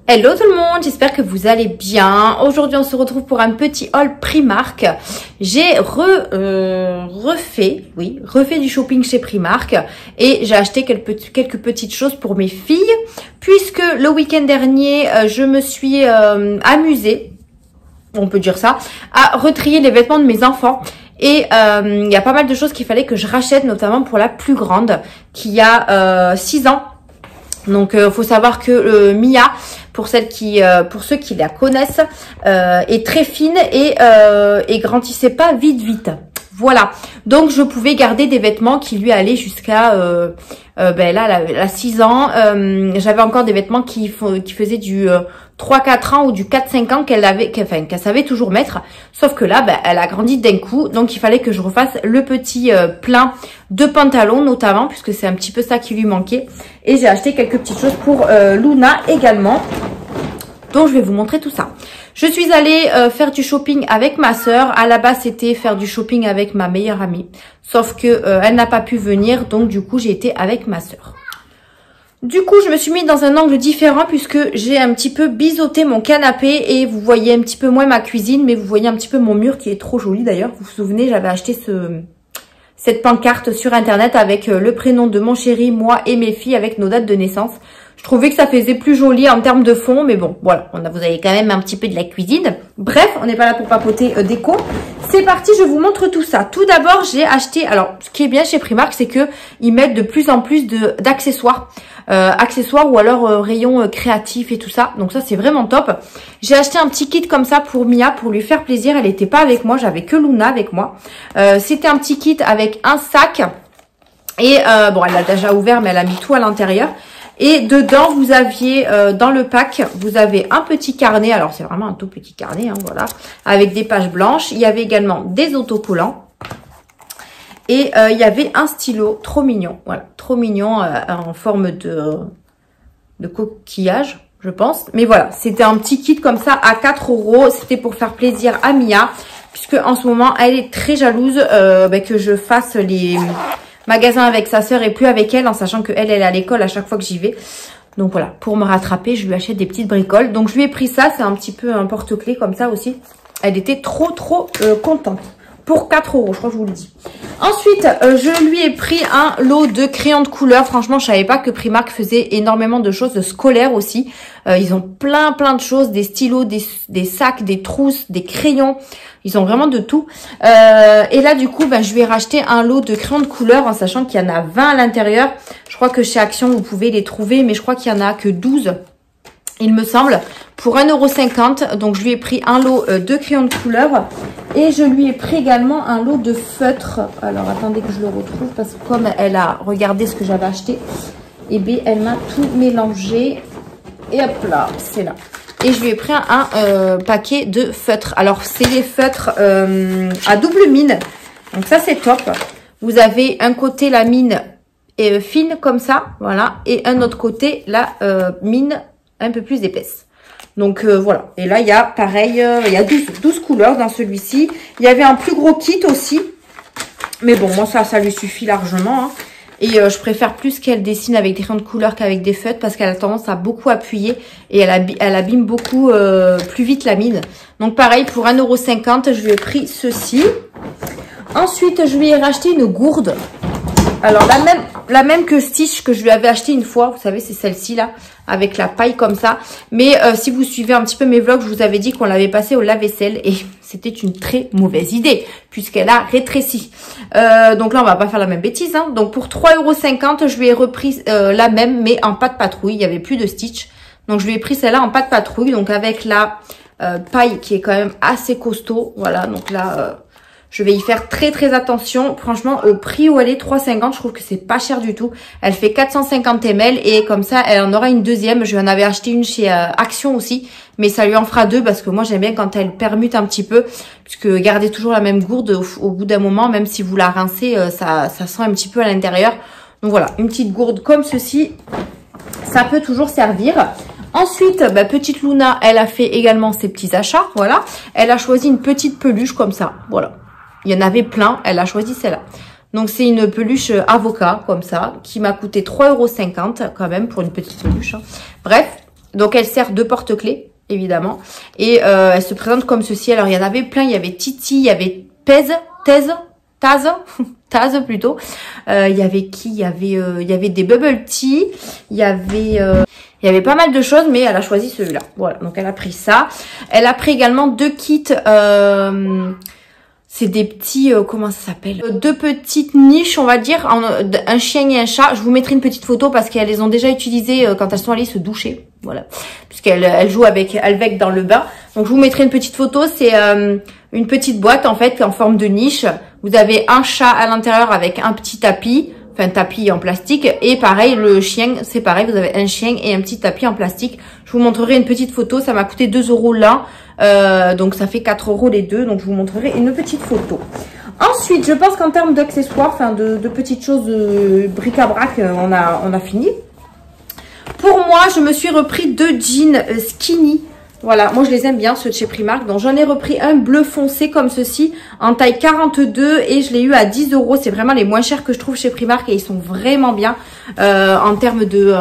Hello tout le monde, j'espère que vous allez bien. Aujourd'hui on se retrouve pour un petit haul Primark. J'ai refait du shopping chez Primark et j'ai acheté quelques petites choses pour mes filles puisque le week-end dernier je me suis amusée, on peut dire ça, à retrier les vêtements de mes enfants. Et il y a pas mal de choses qu'il fallait que je rachète, notamment pour la plus grande qui a 6 ans. Donc faut savoir que Mia, pour ceux qui la connaissent, est très fine et grandissait pas vite. Voilà, donc je pouvais garder des vêtements qui lui allaient jusqu'à là 6 ans. J'avais encore des vêtements qui faisaient du 3-4 ans ou du 4-5 ans qu'elle savait toujours mettre. Sauf que là, elle a grandi d'un coup. Donc, il fallait que je refasse le petit plein de pantalons, notamment, puisque c'est un petit peu ça qui lui manquait. Et j'ai acheté quelques petites choses pour Luna également. Donc, je vais vous montrer tout ça. Je suis allée faire du shopping avec ma sœur. À la base, c'était faire du shopping avec ma meilleure amie. Sauf que elle n'a pas pu venir. Donc, du coup, j'ai été avec ma sœur. Du coup, je me suis mise dans un angle différent puisque j'ai un petit peu biseauté mon canapé et vous voyez un petit peu moins ma cuisine, mais vous voyez un petit peu mon mur qui est trop joli d'ailleurs. Vous vous souvenez, j'avais acheté cette pancarte sur internet avec le prénom de mon chéri, moi et mes filles avec nos dates de naissance. Je trouvais que ça faisait plus joli en termes de fond, mais bon, voilà, vous avez quand même un petit peu de la cuisine. Bref, on n'est pas là pour papoter déco. C'est parti, je vous montre tout ça. Tout d'abord, j'ai acheté, alors ce qui est bien chez Primark, c'est que ils mettent de plus en plus d'accessoires. Accessoires ou alors rayons créatifs et tout ça. Donc ça, c'est vraiment top. J'ai acheté un petit kit comme ça pour Mia, pour lui faire plaisir. Elle n'était pas avec moi, j'avais que Luna avec moi. C'était un petit kit avec un sac. Et bon, elle l'a déjà ouvert, mais elle a mis tout à l'intérieur. Et dedans, vous aviez, dans le pack, vous avez un petit carnet. Alors, c'est vraiment un tout petit carnet, hein, voilà. Avec des pages blanches. Il y avait également des autocollants. Et il y avait un stylo trop mignon. Voilà, trop mignon en forme de coquillage, je pense. Mais voilà, c'était un petit kit comme ça à 4 €. C'était pour faire plaisir à Mia. Puisque en ce moment, elle est très jalouse que je fasse les magasins avec sa sœur et plus avec elle, en sachant qu'elle est à l'école à chaque fois que j'y vais. Donc voilà, pour me rattraper, je lui achète des petites bricoles. Donc je lui ai pris ça, c'est un petit peu un porte-clés comme ça aussi. Elle était trop contente. Pour 4 €, je crois que je vous le dis. Ensuite, je lui ai pris un lot de crayons de couleur. Franchement, je savais pas que Primark faisait énormément de choses scolaires aussi. Ils ont plein de choses, des stylos, des sacs, des trousses, des crayons. Ils ont vraiment de tout. Et là, du coup, je lui ai racheté un lot de crayons de couleur en sachant qu'il y en a 20 à l'intérieur. Je crois que chez Action, vous pouvez les trouver, mais je crois qu'il y en a que 12. Il me semble, pour 1,50 €. Donc, je lui ai pris un lot de crayons de couleur. Et je lui ai pris également un lot de feutres. Alors, attendez que je le retrouve. Parce que comme elle a regardé ce que j'avais acheté, et bien, elle m'a tout mélangé. Et hop là, c'est là. Et je lui ai pris un paquet de feutres. Alors, c'est les feutres à double mine. Donc, ça, c'est top. Vous avez un côté la mine fine comme ça. Voilà. Et un autre côté, la mine un peu plus épaisse. Donc voilà. Et là, il y a pareil, il y a 12 couleurs dans celui-ci. Il y avait un plus gros kit aussi. Mais bon, moi, ça lui suffit largement. Hein. Et je préfère plus qu'elle dessine avec des crayons de couleur qu'avec des feutres parce qu'elle a tendance à beaucoup appuyer et elle abîme beaucoup plus vite la mine. Donc pareil, pour 1,50 €, je lui ai pris ceci. Ensuite, je lui ai racheté une gourde. Alors, la même que Stitch que je lui avais acheté une fois. Vous savez, c'est celle-ci là, avec la paille comme ça. Mais si vous suivez un petit peu mes vlogs, je vous avais dit qu'on l'avait passée au lave-vaisselle. Et c'était une très mauvaise idée, puisqu'elle a rétréci. Donc là, on va pas faire la même bêtise. Hein. Donc pour 3,50 €, je lui ai repris la même, mais en pâte patrouille. Il n'y avait plus de Stitch. Donc je lui ai pris celle-là en pâte patrouille. Donc avec la paille qui est quand même assez costaud. Voilà, donc là... je vais y faire très attention. Franchement, au prix où elle est, 3,50 €, je trouve que c'est pas cher du tout. Elle fait 450 ml et comme ça, elle en aura une deuxième. Je lui en avais acheté une chez Action aussi, mais ça lui en fera deux parce que moi, j'aime bien quand elle permute un petit peu. Puisque garder toujours la même gourde au bout d'un moment, même si vous la rincez, ça sent un petit peu à l'intérieur. Donc voilà, une petite gourde comme ceci, ça peut toujours servir. Ensuite, petite Luna, elle a fait également ses petits achats, voilà. Elle a choisi une petite peluche comme ça, voilà. Il y en avait plein, elle a choisi celle-là. Donc, c'est une peluche avocat, comme ça, qui m'a coûté 3,50 € quand même pour une petite peluche. Hein. Bref, Donc elle sert de porte-clés, évidemment. Et elle se présente comme ceci. Alors il y en avait plein, il y avait Titi, il y avait Taz plutôt. Il y avait qui? Il y avait des bubble tea, il y avait pas mal de choses, mais elle a choisi celui-là. Voilà, donc elle a pris ça. Elle a pris également 2 kits. C'est des petits, comment ça s'appelle? 2 petites niches, on va dire, un chien et un chat. Je vous mettrai une petite photo parce qu'elles les ont déjà utilisées quand elles sont allées se doucher. Voilà, puisqu'elles jouent avec dans le bain. Donc je vous mettrai une petite photo. C'est une petite boîte en fait en forme de niche. Vous avez un chat à l'intérieur avec un petit tapis. Enfin, tapis en plastique. Et pareil, le chien, c'est pareil. Vous avez un chien et un petit tapis en plastique. Je vous montrerai une petite photo. Ça m'a coûté 2 € l'un. Donc, ça fait 4 € les deux. Donc, je vous montrerai une petite photo. Ensuite, je pense qu'en termes d'accessoires, enfin, de petites choses, bric-à-brac, on a fini. Pour moi, je me suis repris 2 jeans skinny. Voilà, moi je les aime bien, ceux de chez Primark. Donc j'en ai repris un bleu foncé comme ceci, en taille 42 et je l'ai eu à 10 €. C'est vraiment les moins chers que je trouve chez Primark et ils sont vraiment bien en termes de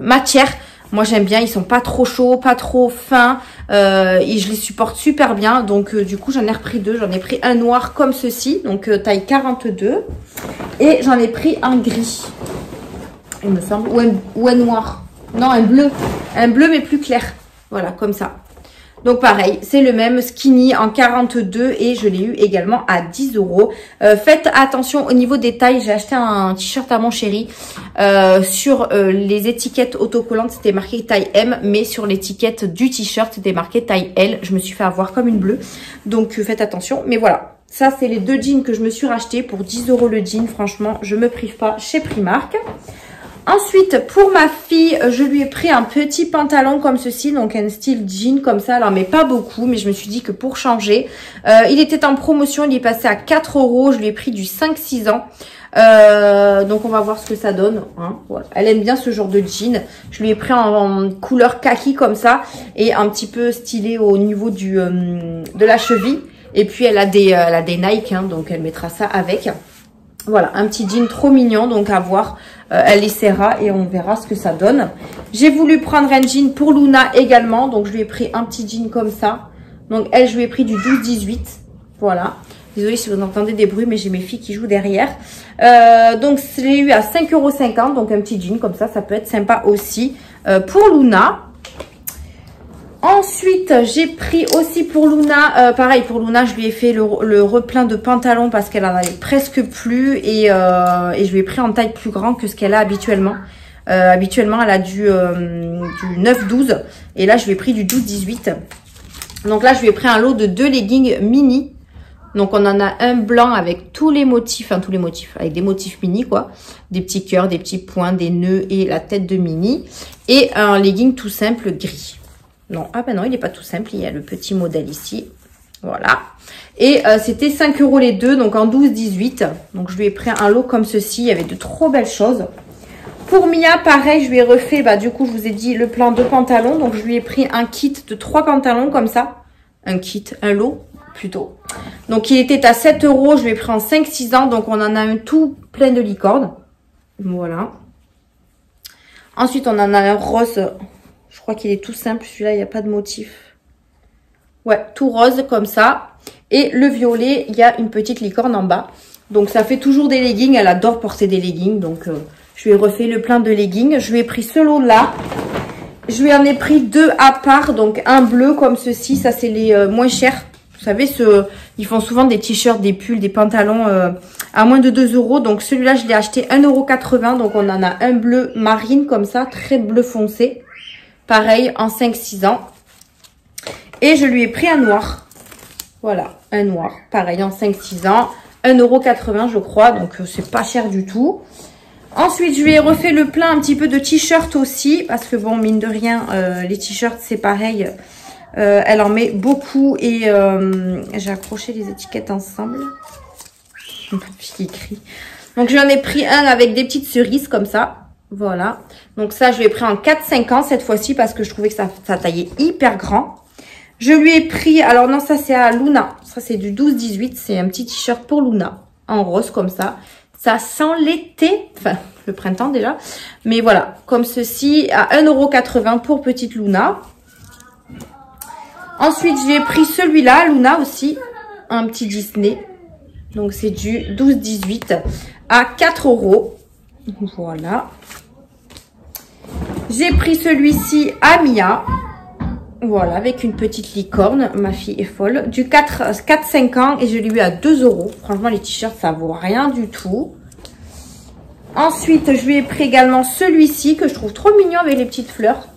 matière. Moi j'aime bien, ils sont pas trop chauds, pas trop fins et je les supporte super bien. Donc du coup j'en ai repris 2. J'en ai pris un noir comme ceci, donc taille 42 et j'en ai pris un gris, il me semble, ou un noir. Non, un bleu mais plus clair. Voilà, comme ça. Donc pareil, c'est le même skinny en 42 et je l'ai eu également à 10 €. Faites attention au niveau des tailles. J'ai acheté un t-shirt à mon chéri. Sur les étiquettes autocollantes, c'était marqué taille M, mais sur l'étiquette du t-shirt, c'était marqué taille L. Je me suis fait avoir comme une bleue. Donc faites attention. Mais voilà, ça c'est les 2 jeans que je me suis racheté pour 10 € le jean. Franchement, je me prive pas chez Primark. Ensuite, pour ma fille, je lui ai pris un petit pantalon comme ceci, donc un style jean comme ça. Alors, mais pas beaucoup, mais je me suis dit que pour changer, il était en promotion, il est passé à 4 €. Je lui ai pris du 5-6 ans. Donc, on va voir ce que ça donne. Hein. Voilà. Elle aime bien ce genre de jean. Je lui ai pris en couleur kaki comme ça et un petit peu stylé au niveau de la cheville. Et puis, elle a des Nike, hein, donc elle mettra ça avec. Voilà, un petit jean trop mignon, donc à voir. Elle essaiera et on verra ce que ça donne. J'ai voulu prendre un jean pour Luna également. Donc, je lui ai pris un petit jean comme ça. Donc, elle, je lui ai pris du 12-18. Voilà. Désolée si vous entendez des bruits, mais j'ai mes filles qui jouent derrière. Donc, je l'ai eu à 5,50 €. Donc, un petit jean comme ça, ça peut être sympa aussi pour Luna. Ensuite, j'ai pris aussi pour Luna, pareil pour Luna, je lui ai fait le replein de pantalons parce qu'elle en avait presque plus et je lui ai pris en taille plus grand que ce qu'elle a habituellement. Habituellement, elle a du 9-12 et là, je lui ai pris du 12-18. Donc là, je lui ai pris un lot de 2 leggings mini. Donc, on en a un blanc avec tous les motifs, enfin tous les motifs, avec des motifs mini quoi. Des petits cœurs, des petits points, des nœuds et la tête de Minnie. Et un legging tout simple gris. Non, ah ben non, il n'est pas tout simple, il y a le petit modèle ici, voilà. Et c'était 5 € les deux, donc en 12-18. Donc je lui ai pris un lot comme ceci, il y avait de trop belles choses. Pour Mia, pareil, je lui ai refait, bah du coup, je vous ai dit le plan de pantalons. Donc je lui ai pris un kit de 3 pantalons comme ça. Un lot plutôt. Donc il était à 7 €, je lui ai pris en 5-6 ans, donc on en a un tout plein de licorne. Voilà. Ensuite, on en a un rose. Je crois qu'il est tout simple, celui-là, il n'y a pas de motif. Ouais, tout rose comme ça. Et le violet, il y a une petite licorne en bas. Donc, ça fait toujours des leggings. Elle adore porter des leggings. Donc, je lui ai refait le plein de leggings. Je lui ai pris ce lot-là. Je lui en ai pris 2 à part. Donc, un bleu comme ceci. Ça, c'est les moins chers. Vous savez, ils font souvent des t-shirts, des pulls, des pantalons à moins de 2 €. Donc, celui-là, je l'ai acheté 1,80 €. Donc, on en a un bleu marine comme ça, très bleu foncé. Pareil, en 5-6 ans. Et je lui ai pris un noir. Voilà, un noir. Pareil, en 5-6 ans. 1,80 € je crois. Donc, c'est pas cher du tout. Ensuite, je lui ai refait le plein un petit peu de t-shirts aussi. Parce que bon, mine de rien, les t-shirts, c'est pareil. Elle en met beaucoup. Et j'ai accroché les étiquettes ensemble. Une petite fille qui crie. Donc, j'en ai pris un avec des petites cerises comme ça. Voilà. Donc ça, je lui ai pris en 4-5 ans cette fois-ci parce que je trouvais que ça taillait hyper grand. Je lui ai pris, alors non, ça c'est à Luna. Ça c'est du 12-18. C'est un petit t-shirt pour Luna. En rose comme ça. Ça sent l'été, enfin le printemps déjà. Mais voilà, comme ceci à 1,80 € pour petite Luna. Ensuite, j'ai pris celui-là, Luna aussi, un petit Disney. Donc c'est du 12-18 à 4 €. Voilà. J'ai pris celui-ci à Mia. Voilà, avec une petite licorne. Ma fille est folle. Du 4-5 ans et je l'ai eu à 2 €. Franchement, les t-shirts, ça vaut rien du tout. Ensuite, je lui ai pris également celui-ci que je trouve trop mignon avec les petites fleurs.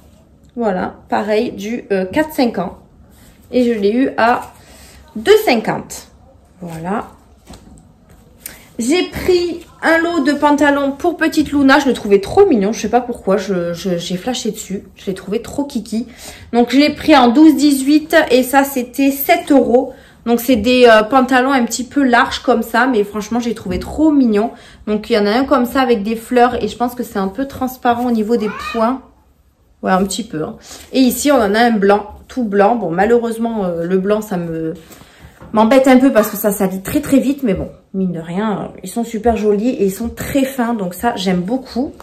Voilà, pareil, du 4-5 ans. Et je l'ai eu à 2,50 €. Voilà. J'ai pris un lot de pantalons pour petite Luna. Je le trouvais trop mignon. Je sais pas pourquoi. J'ai flashé dessus. Je l'ai trouvé trop kiki. Donc, je l'ai pris en 12-18 et ça, c'était 7 €. Donc, c'est des pantalons un petit peu larges comme ça. Mais franchement, j'ai trouvé trop mignon. Donc, il y en a un comme ça avec des fleurs et je pense que c'est un peu transparent au niveau des points. Ouais, un petit peu. Hein. Et ici, on en a un blanc, tout blanc. Bon, malheureusement, le blanc, ça m'embête un peu parce que ça salit très très vite. Mais bon, mine de rien, ils sont super jolis et ils sont très fins. Donc ça, j'aime beaucoup.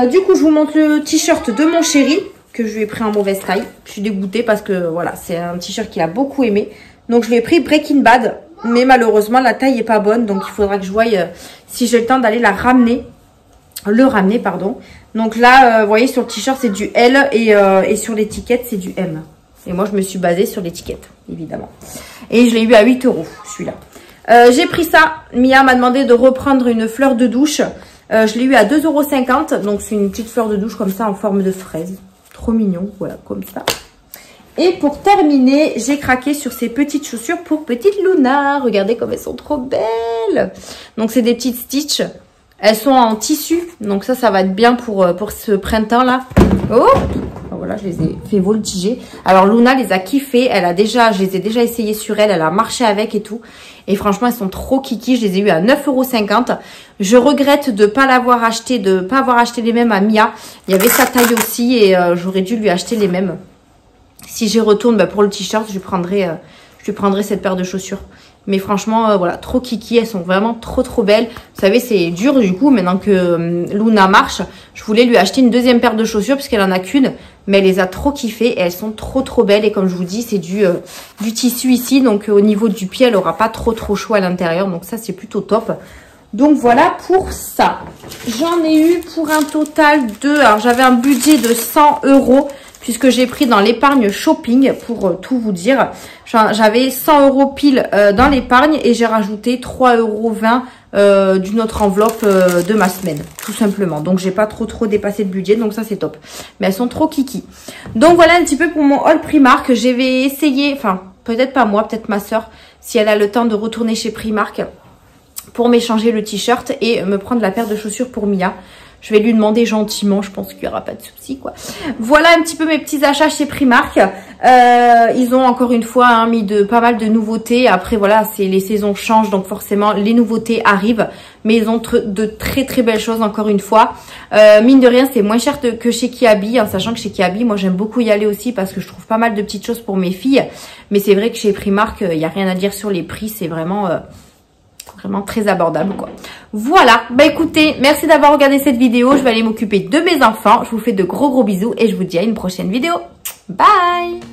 Du coup, je vous montre le t-shirt de mon chéri que je lui ai pris en mauvaise taille. Je suis dégoûtée parce que voilà, c'est un t-shirt qu'il a beaucoup aimé. Donc, je lui ai pris Breaking Bad. Mais malheureusement, la taille est pas bonne. Donc, il faudra que je voie si j'ai le temps d'aller le ramener, pardon. Donc là, vous voyez, sur le t-shirt, c'est du L et sur l'étiquette, c'est du M. Et moi, je me suis basée sur l'étiquette, évidemment. Et je l'ai eu à 8 €, celui-là. J'ai pris ça. Mia m'a demandé de reprendre une fleur de douche. Je l'ai eu à 2,50 €. Donc, c'est une petite fleur de douche comme ça, en forme de fraise. Trop mignon, voilà, comme ça. Et pour terminer, j'ai craqué sur ces petites chaussures pour petite Luna. Regardez comme elles sont trop belles. Donc, c'est des petites Stitch. Elles sont en tissu, donc ça va être bien pour ce printemps-là. Oh, voilà, je les ai fait voltiger. Alors, Luna les a kiffées. Je les ai déjà essayées sur elle. Elle a marché avec et tout. Et franchement, elles sont trop kiki. Je les ai eues à 9,50 €. Je regrette de pas avoir acheté les mêmes à Mia. Il y avait sa taille aussi et j'aurais dû lui acheter les mêmes. Si j'y retourne, pour le t-shirt, je lui prendrai cette paire de chaussures. Mais franchement, voilà, trop kiki. Elles sont vraiment trop belles. Vous savez, c'est dur du coup. Maintenant que Luna marche, je voulais lui acheter une deuxième paire de chaussures puisqu'elle en a qu'une. Mais elle les a trop kiffées et elles sont trop belles. Et comme je vous dis, c'est du tissu ici. Donc au niveau du pied, elle aura pas trop chaud à l'intérieur. Donc ça, c'est plutôt top. Donc voilà pour ça. J'en ai eu pour un total de... Alors j'avais un budget de 100 €. Puisque j'ai pris dans l'épargne shopping, pour tout vous dire. J'avais 100 € pile dans l'épargne et j'ai rajouté 3,20 € d'une autre enveloppe de ma semaine, tout simplement. Donc, j'ai pas trop dépassé de budget, donc ça, c'est top. Mais elles sont trop kiki. Donc, voilà un petit peu pour mon haul Primark. Je vais essayer, enfin, peut-être pas moi, peut-être ma soeur, si elle a le temps de retourner chez Primark pour m'échanger le t-shirt et me prendre la paire de chaussures pour Mia. Je vais lui demander gentiment, je pense qu'il n'y aura pas de souci, quoi. Voilà un petit peu mes petits achats chez Primark. Ils ont encore une fois mis pas mal de nouveautés. Après, voilà, les saisons changent, donc forcément, les nouveautés arrivent. Mais ils ont de très belles choses, encore une fois. Mine de rien, c'est moins cher que chez Kiabi, en sachant que chez Kiabi, moi, j'aime beaucoup y aller aussi parce que je trouve pas mal de petites choses pour mes filles. Mais c'est vrai que chez Primark, il n'y a rien à dire sur les prix. C'est vraiment très abordable, quoi. Voilà, écoutez, merci d'avoir regardé cette vidéo. Je vais aller m'occuper de mes enfants. Je vous fais de gros bisous et je vous dis à une prochaine vidéo. Bye!